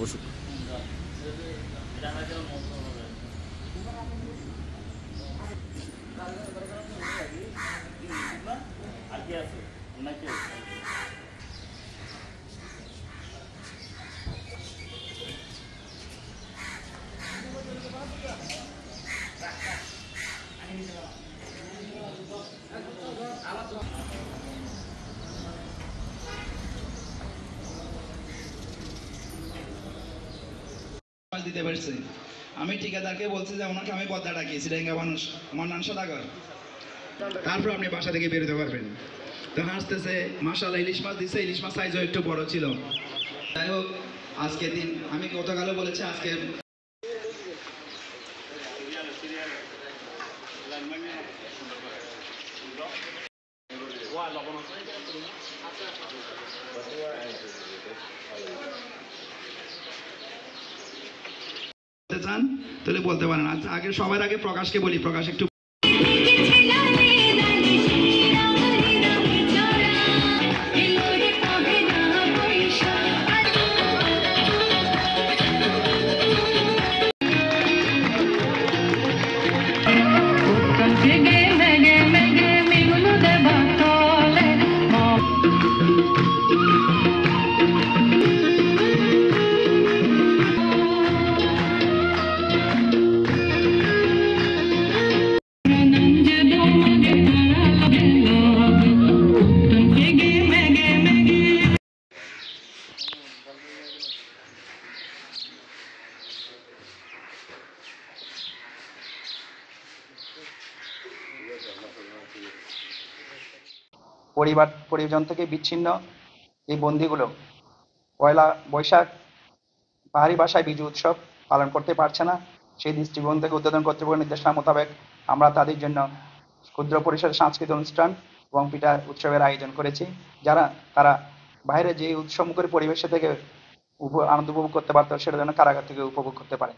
ওষুধ দিতে পারছে। আমি ঠিকাদারকে বলছি যে ওনাকে আমি বদলা ডাকিয়েছি রেঙ্গা মানুষ আমার নাম সদাগর, তারপর আপনি বাসা থেকে বেরোতে পারবেন। তো হাসতেছে মাশাআল্লাহ, ইলিশ মাছ দিচ্ছে, ইলিশ মাছ সাইজও একটু বড় ছিল। যাই হোক, আজকে দিন আমি গতকালও বলেছি আজকে চান তাহলে বলতে পারেন। আচ্ছা, আগে সবার আগে প্রকাশকে বলি, প্রকাশ একটু পরিবার পরিজন থেকে বিচ্ছিন্ন এই বন্দীগুলো পয়লা বৈশাখ পাহাড়ি ভাষায় বিজু উৎসব পালন করতে পারছে না। সেই দৃষ্টিকোণ থেকে উদ্বোধন কর্তৃপক্ষের নির্দেশনা মোতাবেক আমরা তাদের জন্য ক্ষুদ্র পরিসরে সাংস্কৃতিক অনুষ্ঠান এবং পিঠা উৎসবের আয়োজন করেছি, তারা বাইরে যে উৎসবমুখর পরিবেশ থেকে আনন্দ উপভোগ করতে পারত সেটা যেন কারাগার থেকে উপভোগ করতে পারে।